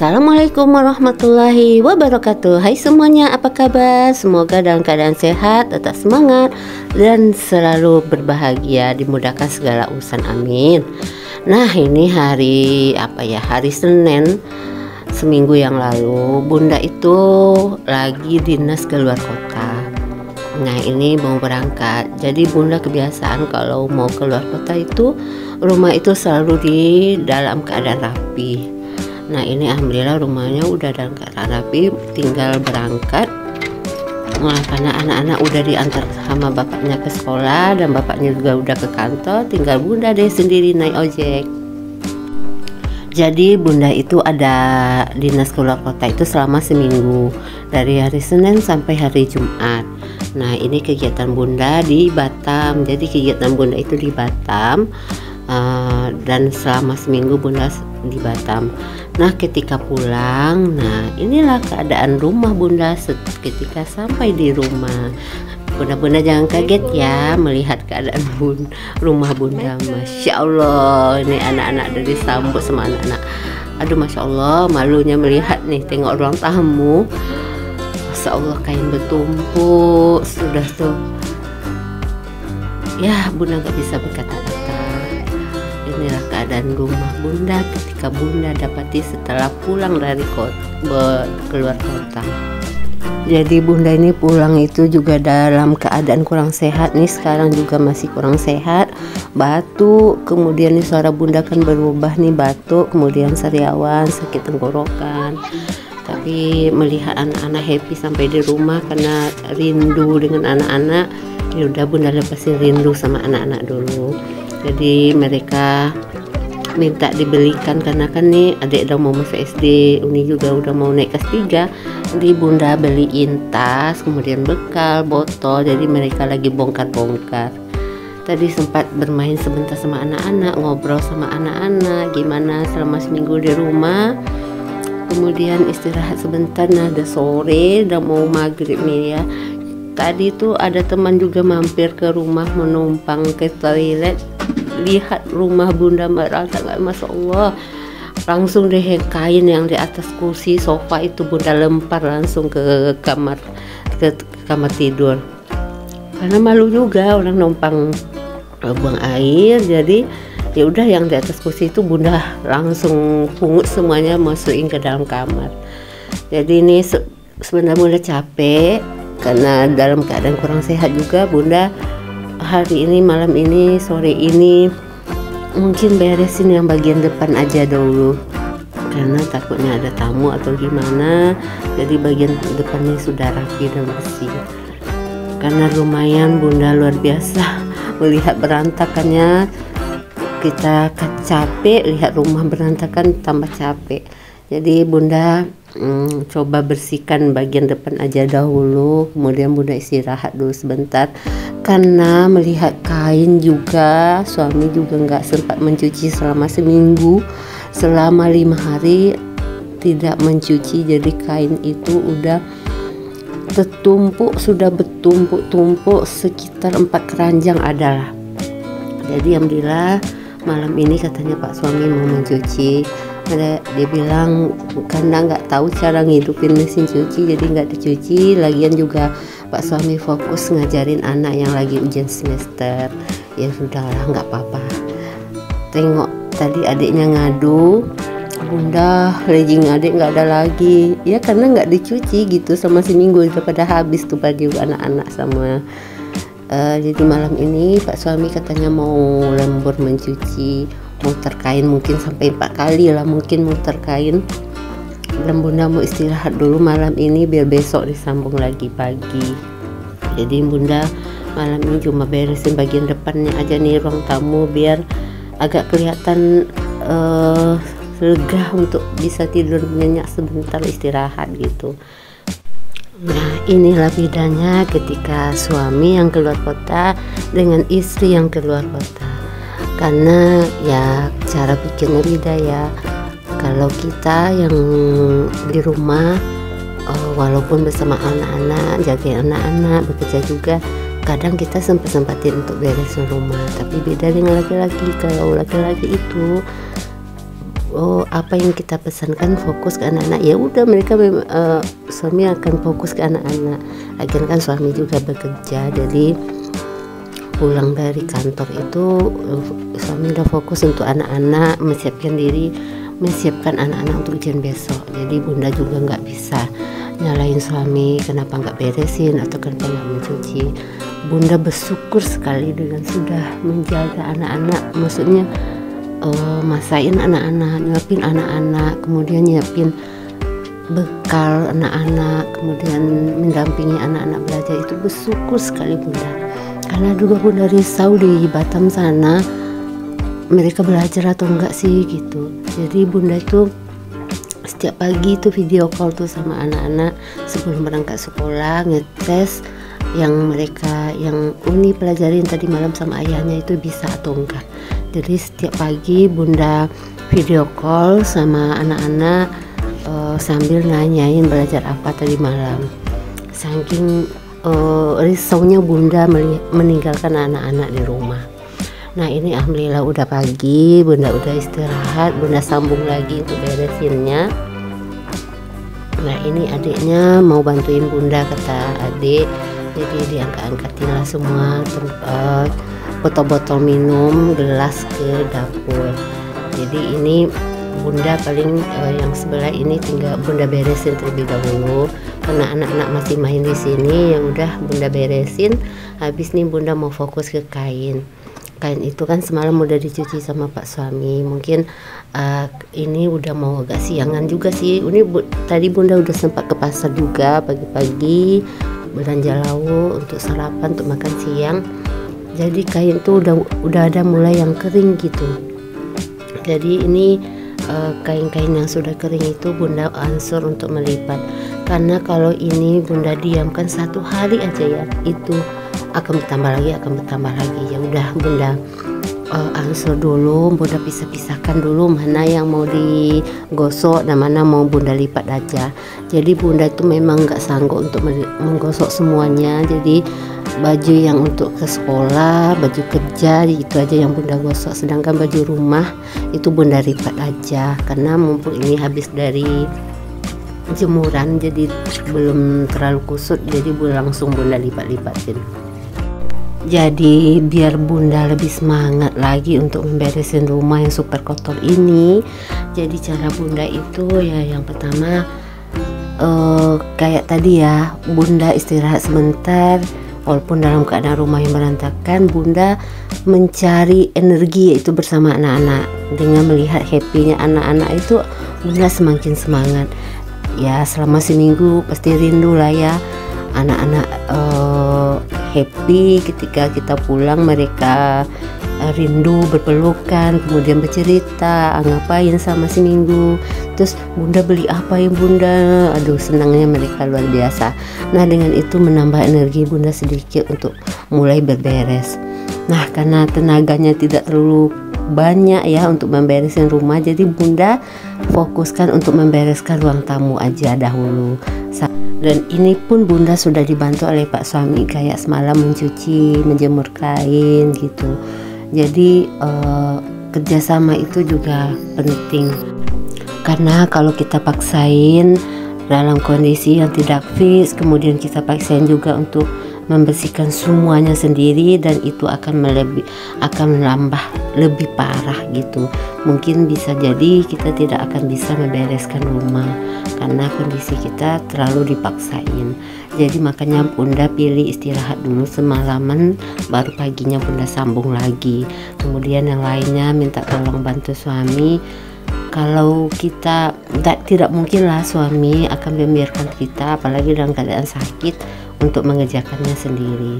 Assalamualaikum warahmatullahi wabarakatuh. Hai semuanya, apa kabar? Semoga dalam keadaan sehat, tetap semangat, dan selalu berbahagia, dimudahkan segala urusan, amin. Nah, ini hari hari Senin, seminggu yang lalu Bunda itu lagi dinas keluar kota. Nah, ini mau berangkat. Jadi Bunda kebiasaan kalau mau keluar kota itu rumah itu selalu di dalam keadaan rapi. Nah, ini alhamdulillah rumahnya udah dalam keadaan rapi, tinggal berangkat. Nah, karena anak-anak udah diantar sama bapaknya ke sekolah dan bapaknya juga udah ke kantor, tinggal Bunda deh sendiri naik ojek. Jadi Bunda itu ada dinas keluar kota itu selama seminggu, dari hari Senin sampai hari Jumat. Nah, ini kegiatan Bunda di Batam. Jadi kegiatan Bunda itu di Batam, dan selama seminggu Bunda di Batam. Nah, ketika pulang, nah inilah keadaan rumah Bunda ketika sampai di rumah. Bunda jangan kaget ya melihat keadaan rumah Bunda. Masya Allah, ini anak-anak udah disambut sama anak-anak. Aduh, Masya Allah, malunya melihat nih, tengok ruang tamu. Masya Allah, kain bertumpuk sudah tuh. Ya, Bunda gak bisa berkata-kata. Inilah keadaan rumah Bunda ketika Bunda dapati setelah pulang dari keluar kota. Jadi Bunda ini pulang itu juga dalam keadaan kurang sehat nih, sekarang juga masih kurang sehat, batuk, kemudian nih suara Bunda kan berubah nih, batuk, kemudian sariawan, sakit tenggorokan. Tapi melihat anak-anak happy sampai di rumah karena rindu dengan anak-anak, ya udah Bunda lepasin rindu sama anak-anak dulu. Jadi mereka minta dibelikan karena kan nih adik udah mau masuk SD, Uni juga udah mau naik kelas 3. Jadi Bunda beliin tas, kemudian bekal, botol. Jadi mereka lagi bongkar-bongkar. Tadi sempat bermain sebentar sama anak-anak, ngobrol sama anak-anak gimana selama seminggu di rumah. Kemudian istirahat sebentar. Nah, udah sore, udah mau maghrib nih ya. Tadi tuh ada teman juga mampir ke rumah menumpang ke toilet. Lihat rumah Bunda berantakan, Masya Allah. Langsung deh kain yang di atas kursi sofa itu Bunda lempar langsung ke kamar tidur. Karena malu juga orang numpang buang air, jadi ya udah yang di atas kursi itu Bunda langsung pungut semuanya masukin ke dalam kamar. Jadi ini sebenarnya Bunda capek karena dalam keadaan kurang sehat juga. Bunda hari ini, malam ini, sore ini mungkin beresin yang bagian depan aja dulu karena takutnya ada tamu atau gimana. Jadi bagian depannya sudah rapi dan bersih. Karena lumayan Bunda luar biasa melihat berantakannya. Kita capek lihat rumah berantakan, tambah capek. Jadi Bunda coba bersihkan bagian depan aja dahulu, kemudian Bunda istirahat dulu sebentar karena melihat kain juga. Suami juga nggak sempat mencuci selama seminggu, selama 5 hari tidak mencuci. Jadi kain itu udah tertumpuk, sudah bertumpuk-tumpuk sekitar 4 keranjang adalah. Jadi alhamdulillah malam ini katanya Pak suami mau mencuci. Dia bilang karena nggak tahu cara ngidupin mesin cuci jadi nggak dicuci. Lagian juga Pak suami fokus ngajarin anak yang lagi ujian semester. Ya sudahlah, nggak apa-apa. Tengok tadi adiknya ngadu, Bunda legging adik nggak ada lagi. Ya karena nggak dicuci gitu sama seminggu, daripada habis tuh baju anak-anak sama. Jadi malam ini Pak suami katanya mau lembur mencuci, muter kain mungkin sampai 4 kali lah mungkin muter kain. Dan Bunda mau istirahat dulu malam ini biar besok disambung lagi pagi. Jadi Bunda malam ini cuma beresin bagian depannya aja nih, ruang tamu, biar agak kelihatan lega untuk bisa tidur nyenyak sebentar istirahat gitu. Nah, inilah bedanya ketika suami yang keluar kota dengan istri yang keluar kota. Karena ya cara pikirnya beda ya. Kalau kita yang di rumah, walaupun bersama anak-anak, jagain anak-anak, bekerja juga, kadang kita sempat-sempatin untuk beresin rumah. Tapi beda dengan laki-laki. Kalau laki-laki itu apa yang kita pesankan fokus ke anak-anak, ya udah mereka suami akan fokus ke anak-anak. Lagian kan suami juga bekerja, jadi pulang dari kantor itu suami udah fokus untuk anak-anak, menyiapkan anak-anak untuk ujian besok. Jadi bunda juga nggak bisa nyalain suami kenapa nggak beresin atau kenapa nggak mencuci. Bunda bersyukur sekali dengan sudah menjaga anak-anak, maksudnya masain anak-anak, nyuapin anak-anak, kemudian nyiapin bekal anak-anak, kemudian mendampingi anak-anak belajar. Itu bersyukur sekali bunda, karena juga bunda risau di Batam sana mereka belajar atau enggak sih gitu. Jadi bunda itu setiap pagi itu video call tuh sama anak-anak sebelum berangkat sekolah, ngetes yang Uni pelajarin tadi malam sama ayahnya itu bisa atau enggak. Jadi setiap pagi bunda video call sama anak-anak sambil nanyain belajar apa tadi malam. Saking risaunya bunda meninggalkan anak-anak di rumah. Nah ini alhamdulillah udah pagi, bunda udah istirahat, bunda sambung lagi untuk beresinnya. Nah ini adiknya mau bantuin bunda, kata adik, jadi diangkat-angkatin lah semua botol-botol minum, gelas ke dapur. Jadi ini bunda paling yang sebelah ini tinggal bunda beresin terlebih dahulu karena anak-anak masih main di sini. Yang udah bunda beresin, habis nih bunda mau fokus ke kain. Kain itu kan semalam udah dicuci sama pak suami. Mungkin ini udah mau agak siangan juga sih. Ini tadi bunda udah sempat ke pasar juga pagi-pagi belanja lauk untuk sarapan untuk makan siang. Jadi kain tuh udah ada mulai yang kering gitu. Jadi ini kain-kain yang sudah kering itu bunda ansur untuk melipat, karena kalau ini bunda diamkan 1 hari aja ya itu akan bertambah lagi. Ya udah bunda ansur dulu, bunda pisahkan dulu mana yang mau digosok dan mana mau bunda lipat aja. Jadi bunda itu memang nggak sanggup untuk menggosok semuanya. Jadi baju yang untuk ke sekolah, baju kerja itu aja yang bunda gosok, sedangkan baju rumah itu bunda lipat aja karena mumpung ini habis dari jemuran jadi belum terlalu kusut, jadi langsung bunda lipat-lipatin. Jadi biar bunda lebih semangat lagi untuk memberesin rumah yang super kotor ini, jadi cara bunda itu ya yang pertama kayak tadi ya, bunda istirahat sebentar. Walaupun dalam keadaan rumah yang berantakan, bunda mencari energi yaitu bersama anak-anak. Dengan melihat happy-nya anak-anak itu, bunda semakin semangat. Ya selama seminggu pasti rindu lah ya anak-anak happy ketika kita pulang, mereka rindu berpelukan, kemudian bercerita ngapain sama seminggu, terus bunda beli apa ya bunda, aduh senangnya mereka luar biasa. Nah dengan itu menambah energi bunda sedikit untuk mulai berberes. Nah karena tenaganya tidak terlalu banyak ya untuk memberesin rumah, jadi bunda fokuskan untuk membereskan ruang tamu aja dahulu. Dan ini pun bunda sudah dibantu oleh pak suami, kayak semalam mencuci, menjemur kain gitu. Jadi kerjasama itu juga penting, karena kalau kita paksain dalam kondisi yang tidak fix, kemudian kita paksain juga untuk membersihkan semuanya sendiri, dan itu akan menambah lebih parah gitu. Mungkin bisa jadi kita tidak akan bisa membereskan rumah karena kondisi kita terlalu dipaksain. Jadi makanya bunda pilih istirahat dulu semalaman, baru paginya bunda sambung lagi. Kemudian yang lainnya minta tolong bantu suami. Kalau kita tidak mungkin lah suami akan membiarkan kita, apalagi dalam keadaan sakit, untuk mengerjakannya sendiri.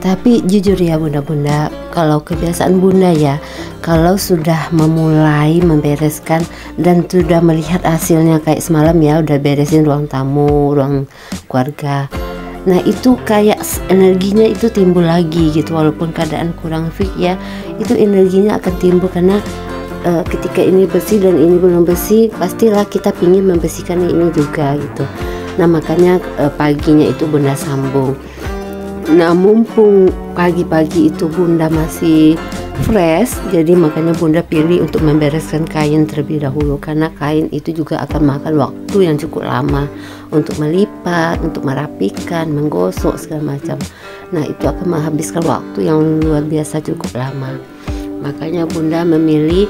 Tapi jujur ya bunda-bunda, kalau kebiasaan bunda ya, kalau sudah memulai membereskan dan sudah melihat hasilnya kayak semalam ya, udah beresin ruang tamu, ruang keluarga, nah itu kayak energinya itu timbul lagi gitu. Walaupun keadaan kurang fit ya, itu energinya akan timbul karena ketika ini bersih dan ini belum bersih, pastilah kita pingin membersihkan ini juga gitu. Nah makanya paginya itu bunda sambung. Nah mumpung pagi-pagi itu bunda masih fresh, jadi makanya bunda pilih untuk membereskan kain terlebih dahulu, karena kain itu juga akan makan waktu yang cukup lama untuk melipat, untuk merapikan, menggosok segala macam. Nah itu akan menghabiskan waktu yang luar biasa cukup lama. Makanya bunda memilih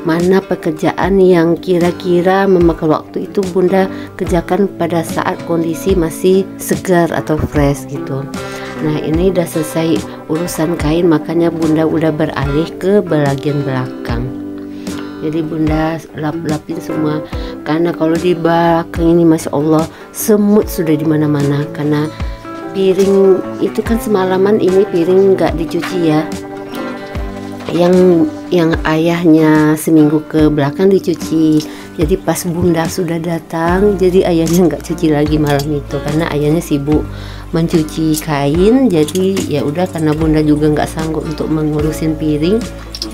mana pekerjaan yang kira-kira memakan waktu itu bunda kerjakan pada saat kondisi masih segar atau fresh gitu. Nah ini udah selesai urusan kain, makanya bunda udah beralih ke bagian belakang. Jadi bunda lap-lapin semua, karena kalau di belakang ini masya Allah semut sudah di mana-mana, karena piring itu kan semalaman ini piring nggak dicuci ya. Yang ayahnya seminggu ke belakang dicuci. Jadi pas bunda sudah datang, jadi ayahnya nggak cuci lagi malam itu karena ayahnya sibuk mencuci kain. Jadi ya udah, karena bunda juga nggak sanggup untuk mengurusin piring,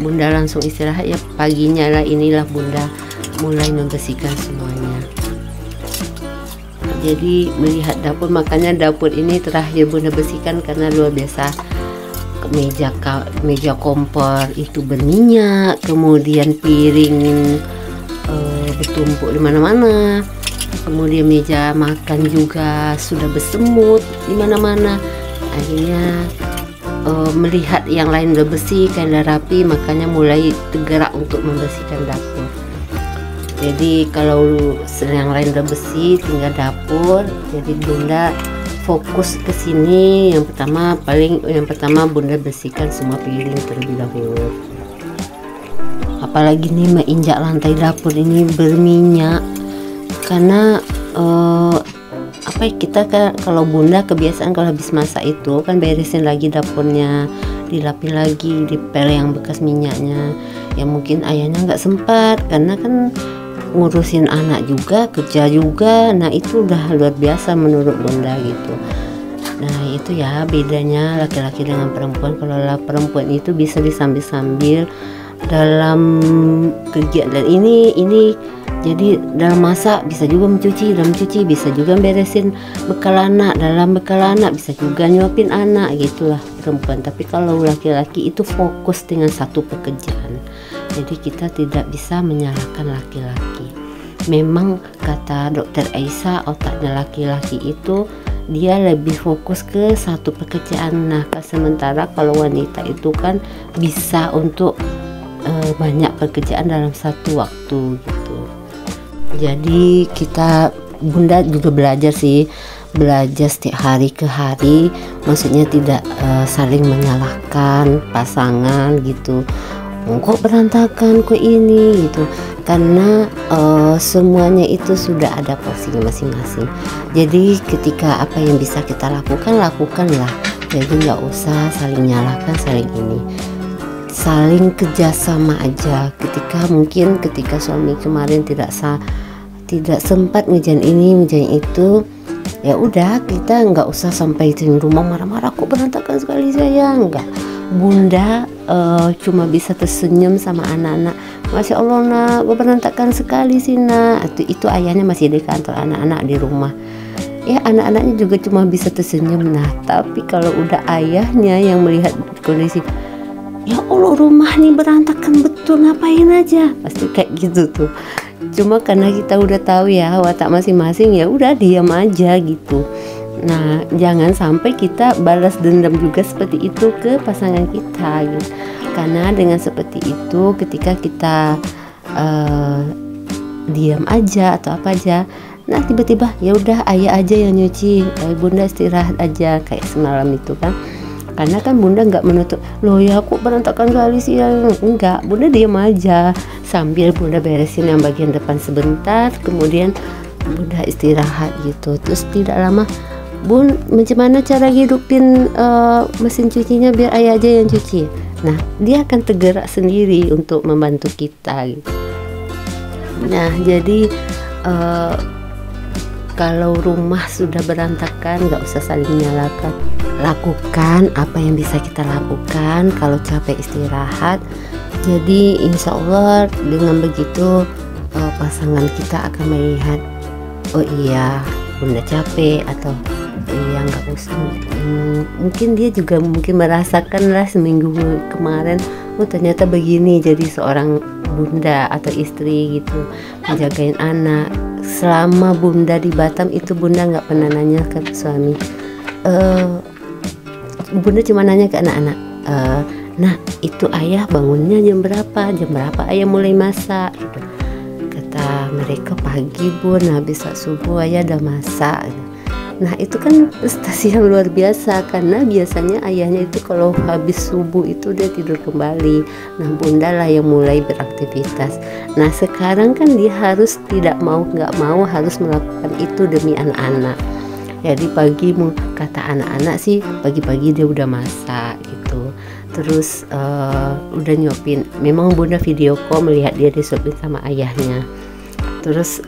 bunda langsung istirahat ya. Paginya lah inilah bunda mulai membersihkan semuanya. Jadi melihat dapur, makanya dapur ini terakhir bunda bersihkan karena luar biasa. Meja kompor itu berminyak, kemudian piring bertumpuk di mana-mana, kemudian meja makan juga sudah bersemut di mana-mana. Akhirnya melihat yang lain udah bersih, kain udah rapi, makanya mulai tergerak untuk membersihkan dapur. Jadi kalau yang lain udah bersih, tinggal dapur. Jadi bunda fokus ke sini. Yang pertama bunda bersihkan semua piring terlebih dahulu. Apalagi nih menginjak lantai dapur ini berminyak, karena kita kan kalau bunda kebiasaan kalau habis masak itu kan beresin lagi dapurnya, dilapin lagi, dipel yang bekas minyaknya. Ya mungkin ayahnya nggak sempat karena kan ngurusin anak juga, kerja juga. Nah itu udah luar biasa menurut bunda gitu. Nah itu ya bedanya laki-laki dengan perempuan. Kalau perempuan itu bisa disambil-sambil dalam kegiatan ini jadi dalam masak bisa juga mencuci, dalam mencuci bisa juga beresin bekal anak, dalam bekal anak bisa juga nyuapin anak, gitulah perempuan. Tapi kalau laki-laki itu fokus dengan satu pekerjaan, jadi kita tidak bisa menyalahkan laki-laki. Memang kata dokter Aisyah, otaknya laki-laki itu dia lebih fokus ke satu pekerjaan. Nah sementara kalau wanita itu kan bisa untuk banyak pekerjaan dalam satu waktu gitu. Jadi bunda juga belajar setiap hari ke hari, maksudnya tidak saling menyalahkan pasangan gitu. Kok berantakan, kok ini gitu, karena semuanya itu sudah ada porsinya masing-masing. Jadi ketika apa yang bisa kita lakukanlah. Jadi nggak usah saling nyalahkan, saling kerjasama aja. Ketika suami kemarin tidak sempat ngejain ini ngejain itu, ya udah kita nggak usah sampai di rumah marah-marah, kok berantakan sekali sayang. Enggak, bunda cuma bisa tersenyum sama anak-anak, masya Allah nak, kok berantakan sekali sih nak. Itu ayahnya masih di kantor, anak-anak di rumah, ya anak-anaknya juga cuma bisa tersenyum. Nah tapi kalau udah ayahnya yang melihat kondisi, ya Allah rumah nih berantakan betul, ngapain aja, pasti kayak gitu tuh. Cuma karena kita udah tahu ya watak masing-masing, ya udah diam aja gitu. Nah jangan sampai kita balas dendam juga seperti itu ke pasangan kita gitu. Karena dengan seperti itu ketika kita diam aja atau apa aja, nah tiba-tiba ya udah ayah aja yang nyuci, bunda istirahat aja kayak semalam itu kan. Karena kan bunda nggak menutup, loh ya kok berantakan kali sih ya, enggak, bunda diam aja sambil bunda beresin yang bagian depan sebentar, kemudian bunda istirahat gitu. Terus tidak lama, bun macam mana cara hidupin mesin cucinya biar ayah aja yang cuci. Nah dia akan tergerak sendiri untuk membantu kita gitu. Nah jadi kalau rumah sudah berantakan nggak usah saling menyalahkan, lakukan apa yang bisa kita lakukan. Kalau capek istirahat. Jadi insya Allah dengan begitu pasangan kita akan melihat, oh iya bunda capek, atau iya nggak usah. Mungkin dia juga merasakan lah seminggu kemarin, oh ternyata begini jadi seorang bunda atau istri gitu, menjagain anak. Selama bunda di Batam itu bunda nggak pernah nanya ke suami, bunda cuma nanya ke anak-anak, nah itu ayah bangunnya jam berapa ayah mulai masak gitu. Kata mereka pagi bun, habis subuh ayah udah masak. Nah itu kan prestasi yang luar biasa, karena biasanya ayahnya itu kalau habis subuh itu dia tidur kembali. Nah bunda lah yang mulai beraktivitas. Nah sekarang kan dia harus nggak mau harus melakukan itu demi anak-anak. Jadi pagi kata anak-anak sih pagi-pagi dia udah masak gitu. Terus udah nyuapin, memang bunda video call melihat dia disuapin sama ayahnya. Terus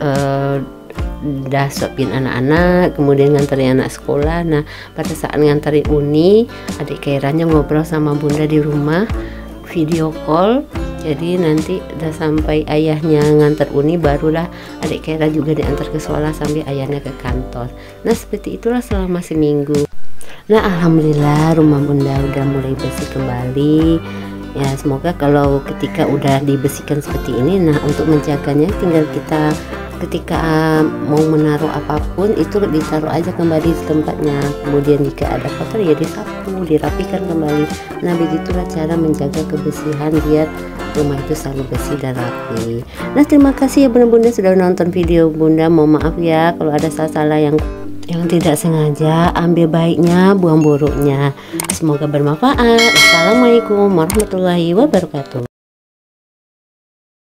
udah suapin anak-anak, kemudian nganterin anak sekolah. Nah pada saat nganterin Uni, adik Kairanya ngobrol sama bunda di rumah video call. Jadi nanti udah sampai ayahnya nganter Uni, barulah adik Kaira juga diantar ke sekolah sambil ayahnya ke kantor. Nah seperti itulah selama seminggu. Nah alhamdulillah rumah bunda udah mulai bersih kembali. Ya semoga kalau ketika udah dibersihkan seperti ini, nah untuk menjaganya tinggal kita ketika mau menaruh apapun itu ditaruh aja kembali di tempatnya. Kemudian jika ada kotor ya disapu, dirapikan kembali. Nah begitulah cara menjaga kebersihan biar rumah itu selalu bersih dan rapi. Nah terima kasih ya bunda sudah nonton video bunda. Mohon maaf ya kalau ada salah-salah yang tidak sengaja. Ambil baiknya, buang buruknya. Semoga bermanfaat. Assalamualaikum warahmatullahi wabarakatuh.